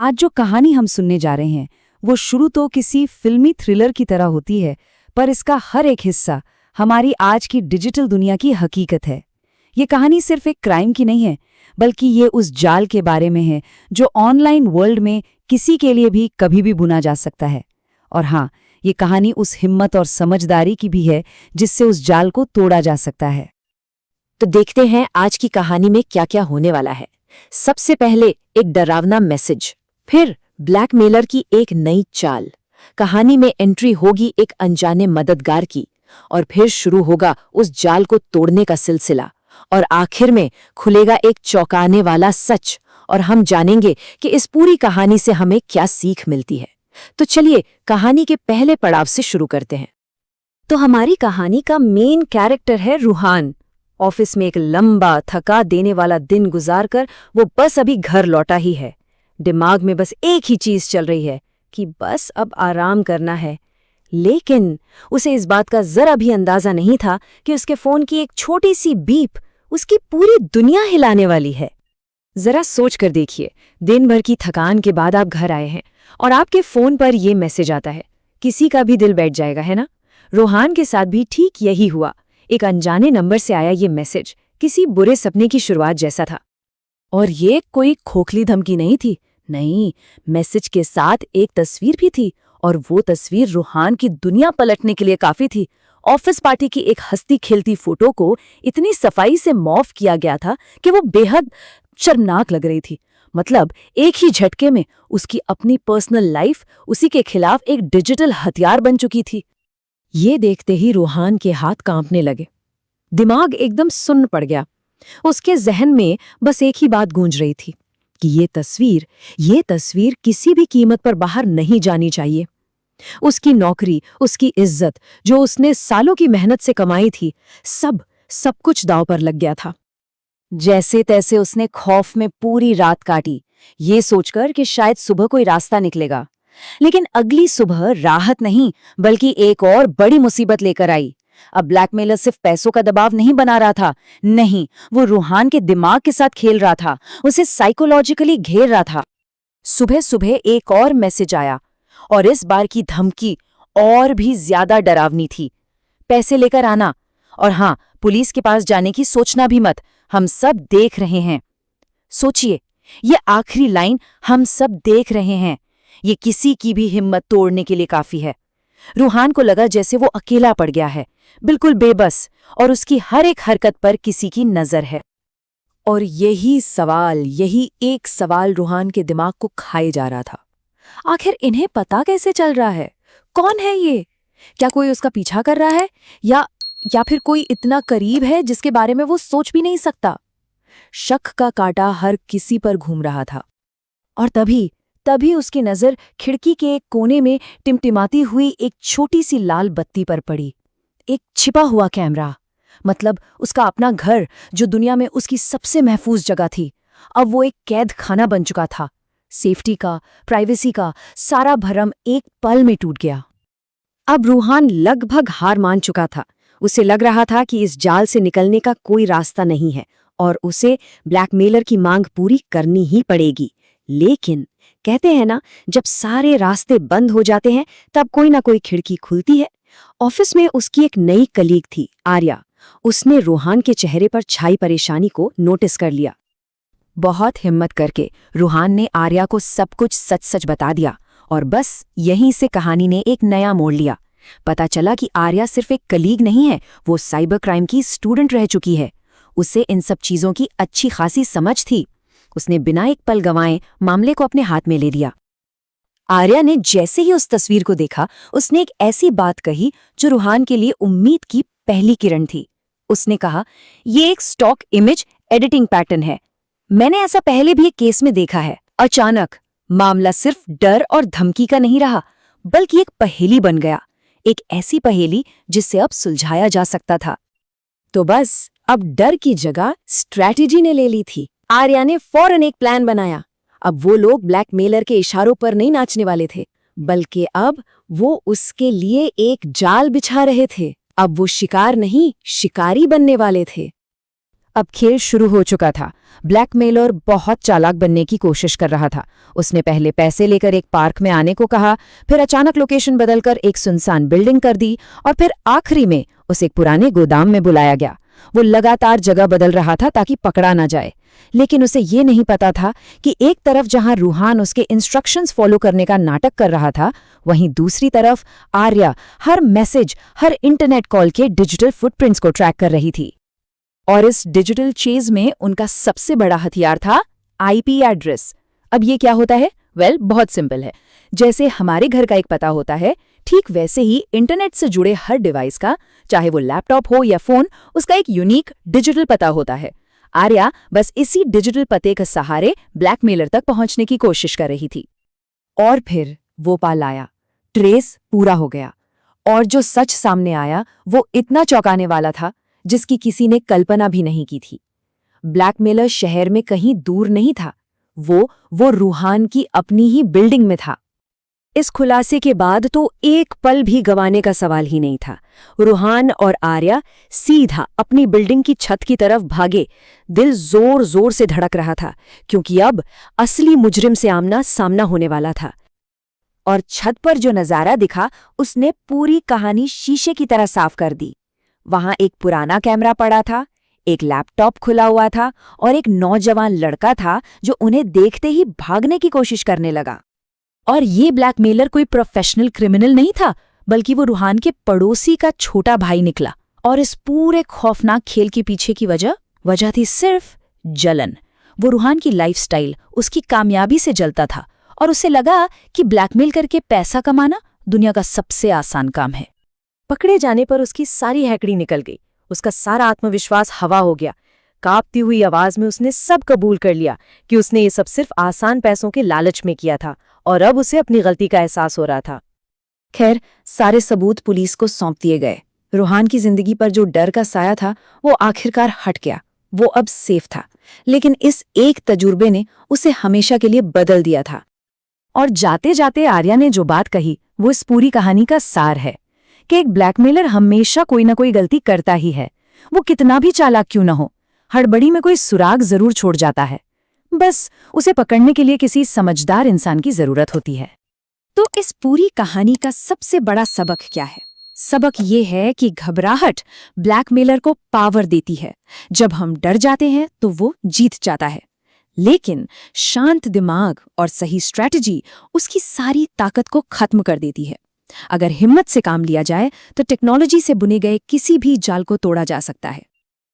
आज जो कहानी हम सुनने जा रहे हैं वो शुरू तो किसी फिल्मी थ्रिलर की तरह होती है, पर इसका हर एक हिस्सा हमारी आज की डिजिटल दुनिया की हकीकत है। ये कहानी सिर्फ एक क्राइम की नहीं है, बल्कि ये उस जाल के बारे में है जो ऑनलाइन वर्ल्ड में किसी के लिए भी कभी भी बुना जा सकता है। और हाँ, ये कहानी उस हिम्मत और समझदारी की भी है जिससे उस जाल को तोड़ा जा सकता है। तो देखते हैं आज की कहानी में क्या क्या होने वाला है। सबसे पहले एक डरावना मैसेज, फिर ब्लैकमेलर की एक नई चाल, कहानी में एंट्री होगी एक अनजाने मददगार की, और फिर शुरू होगा उस जाल को तोड़ने का सिलसिला, और आखिर में खुलेगा एक चौंकाने वाला सच, और हम जानेंगे कि इस पूरी कहानी से हमें क्या सीख मिलती है। तो चलिए कहानी के पहले पड़ाव से शुरू करते हैं। तो हमारी कहानी का मेन कैरेक्टर है रूहान। ऑफिस में एक लंबा थका देने वाला दिन गुजारकर वो बस अभी घर लौटा ही है। दिमाग में बस एक ही चीज चल रही है कि बस अब आराम करना है। लेकिन उसे इस बात का जरा भी अंदाजा नहीं था कि उसके फोन की एक छोटी सी बीप उसकी पूरी दुनिया हिलाने वाली है। जरा सोच कर देखिए, दिन भर की थकान के बाद आप घर आए हैं और आपके फोन पर यह मैसेज आता है। किसी का भी दिल बैठ जाएगा, है ना? रूहान के साथ भी ठीक यही हुआ। एक अनजाने नंबर से आया ये मैसेज किसी बुरे सपने की शुरुआत जैसा था। और ये कोई खोखली धमकी नहीं थी, नहीं, मैसेज के साथ एक तस्वीर भी थी, और वो तस्वीर रूहान की दुनिया पलटने के लिए काफी थी। ऑफिस पार्टी की एक हंसती खेलती फोटो को इतनी सफाई से मॉर्फ किया गया था कि वो बेहद शर्मनाक लग रही थी। मतलब एक ही झटके में उसकी अपनी पर्सनल लाइफ उसी के खिलाफ एक डिजिटल हथियार बन चुकी थी। ये देखते ही रूहान के हाथ कांपने लगे, दिमाग एकदम सुन्न पड़ गया। उसके जहन में बस एक ही बात गूंज रही थी कि ये तस्वीर किसी भी कीमत पर बाहर नहीं जानी चाहिए। उसकी नौकरी, उसकी इज्जत, जो उसने सालों की मेहनत से कमाई थी, सब कुछ दांव पर लग गया था। जैसे तैसे उसने खौफ में पूरी रात काटी, ये सोचकर कि शायद सुबह कोई रास्ता निकलेगा। लेकिन अगली सुबह राहत नहीं बल्कि एक और बड़ी मुसीबत लेकर आई। अब ब्लैकमेलर सिर्फ पैसों का दबाव नहीं बना रहा था, नहीं, वो रूहान के दिमाग के साथ खेल रहा था, उसे साइकोलॉजिकली घेर रहा था। सुबह सुबह एक और मैसेज आया, और इस बार की धमकी और भी ज्यादा डरावनी थी। पैसे लेकर आना, और हाँ, पुलिस के पास जाने की सोचना भी मत, हम सब देख रहे हैं। सोचिए, ये आखिरी लाइन, हम सब देख रहे हैं, ये किसी की भी हिम्मत तोड़ने के लिए काफी है। रूहान को लगा जैसे वो अकेला पड़ गया है, बिल्कुल बेबस, और उसकी हर एक हरकत पर किसी की नजर है। और यही एक सवाल रूहान के दिमाग को खाए जा रहा था। आखिर इन्हें पता कैसे चल रहा है? कौन है ये? क्या कोई उसका पीछा कर रहा है, या फिर कोई इतना करीब है जिसके बारे में वो सोच भी नहीं सकता? शक का कांटा हर किसी पर घूम रहा था। और तभी उसकी नजर खिड़की के एक कोने में टिमटिमाती हुई एक छोटी सी लाल बत्ती पर पड़ी। एक छिपा हुआ कैमरा, मतलब उसका अपना घर, जो दुनिया में उसकी सबसे महफूज जगह थी, अब वो एक कैद खाना बन चुका था। सेफ्टी का, प्राइवेसी का सारा भरम एक पल में टूट गया। अब रूहान लगभग हार मान चुका था। उसे लग रहा था कि इस जाल से निकलने का कोई रास्ता नहीं है और उसे ब्लैकमेलर की मांग पूरी करनी ही पड़ेगी। लेकिन कहते हैं ना, जब सारे रास्ते बंद हो जाते हैं तब कोई ना कोई खिड़की खुलती है। ऑफिस में उसकी एक नई कलीग थी, आर्या। उसने रूहान के चेहरे पर छाई परेशानी को नोटिस कर लिया। बहुत हिम्मत करके रूहान ने आर्या को सब कुछ सच सच बता दिया, और बस यहीं से कहानी ने एक नया मोड़ लिया। पता चला कि आर्या सिर्फ एक कलीग नहीं है, वो साइबर क्राइम की स्टूडेंट रह चुकी है। उसे इन सब चीजों की अच्छी खासी समझ थी। उसने बिना एक पल गंवाए मामले को अपने हाथ में ले लिया। आर्या ने जैसे ही उस तस्वीर को देखा, उसने एक ऐसी बात कही जो रूहान के लिए उम्मीद की पहली किरण थी। उसने कहा, ये एक स्टॉक इमेज एडिटिंग पैटर्न है। मैंने ऐसा पहले भी एक केस में देखा है। अचानक मामला सिर्फ डर और धमकी का नहीं रहा, बल्कि एक पहेली बन गया। एक ऐसी पहेली जिसे अब सुलझाया जा सकता था। तो बस अब डर की जगह स्ट्रैटेजी ने ले ली थी। आर्या ने फौरन एक प्लान बनाया। अब वो लोग ब्लैकमेलर के इशारों पर नहीं नाचने वाले थे, बल्कि अब वो उसके लिए एक जाल बिछा रहे थे। अब वो शिकार नहीं, शिकारी बनने वाले थे। अब खेल शुरू हो चुका था। ब्लैकमेलर बहुत चालाक बनने की कोशिश कर रहा था। उसने पहले पैसे लेकर एक पार्क में आने को कहा, फिर अचानक लोकेशन बदलकर एक सुनसान बिल्डिंग कर दी और फिर आखिरी में उसे एक पुराने गोदाम में बुलाया गया। वो लगातार जगह बदल रहा था ताकि पकड़ा ना जाए, लेकिन उसे ये नहीं पता था कि एक तरफ जहां रूहान उसके इंस्ट्रक्शंस फॉलो करने का नाटक कर रहा था, वहीं दूसरी तरफ आर्या हर मैसेज, हर इंटरनेट कॉल के डिजिटल फुटप्रिंट्स को ट्रैक कर रही थी। और इस डिजिटल चेज में उनका सबसे बड़ा हथियार था आईपी एड्रेस। अब ये क्या होता है? बहुत सिंपल है। जैसे हमारे घर का एक पता होता है, ठीक वैसे ही इंटरनेट से जुड़े हर डिवाइस का, चाहे वो लैपटॉप हो या फोन, उसका एक यूनिक डिजिटल पता होता है। आर्या बस इसी डिजिटल पते के सहारे ब्लैकमेलर तक पहुंचने की कोशिश कर रही थी। और फिर वो पल आया, ट्रेस पूरा हो गया, और जो सच सामने आया वो इतना चौंकाने वाला था जिसकी किसी ने कल्पना भी नहीं की थी। ब्लैकमेलर शहर में कहीं दूर नहीं था, वो रूहान की अपनी ही बिल्डिंग में था। इस खुलासे के बाद तो एक पल भी गंवाने का सवाल ही नहीं था। रूहान और आर्या सीधा अपनी बिल्डिंग की छत की तरफ भागे। दिल जोर जोर से धड़क रहा था, क्योंकि अब असली मुजरिम से आमना सामना होने वाला था। और छत पर जो नजारा दिखा, उसने पूरी कहानी शीशे की तरह साफ कर दी। वहां एक पुराना कैमरा पड़ा था, एक लैपटॉप खुला हुआ था और एक नौजवान लड़का था जो उन्हें देखते ही भागने की कोशिश करने लगा। और ये ब्लैकमेलर कोई प्रोफेशनल क्रिमिनल नहीं था, बल्कि वो रूहान के पड़ोसी का छोटा भाई निकला। और इस पूरे खौफनाक खेल के पीछे की वजह थी सिर्फ जलन। वो रूहान की लाइफस्टाइल, उसकी कामयाबी से जलता था और उसे लगा कि ब्लैकमेल करके पैसा कमाना दुनिया का सबसे आसान काम है। पकड़े जाने पर उसकी सारी हैकड़ी निकल गई, उसका सारा आत्मविश्वास हवा हो गया। कांपती हुई आवाज में उसने सब कबूल कर लिया कि उसने ये सब सिर्फ आसान पैसों के लालच में किया था, और अब उसे अपनी गलती का एहसास हो रहा था। खैर, सारे सबूत पुलिस को सौंप दिए गए। रूहान की जिंदगी पर जो डर का साया था वो आखिरकार हट गया। वो अब सेफ था, लेकिन इस एक तजुर्बे ने उसे हमेशा के लिए बदल दिया था। और जाते जाते आर्या ने जो बात कही वो इस पूरी कहानी का सार है कि एक ब्लैकमेलर हमेशा कोई ना कोई गलती करता ही है। वो कितना भी चालाक क्यों न हो, हड़बड़ी में कोई सुराग जरूर छोड़ जाता है। बस उसे पकड़ने के लिए किसी समझदार इंसान की जरूरत होती है। तो इस पूरी कहानी का सबसे बड़ा सबक क्या है? सबक ये है कि घबराहट ब्लैकमेलर को पावर देती है। जब हम डर जाते हैं तो वो जीत जाता है, लेकिन शांत दिमाग और सही स्ट्रैटेजी उसकी सारी ताकत को खत्म कर देती है। अगर हिम्मत से काम लिया जाए तो टेक्नोलॉजी से बुने गए किसी भी जाल को तोड़ा जा सकता है।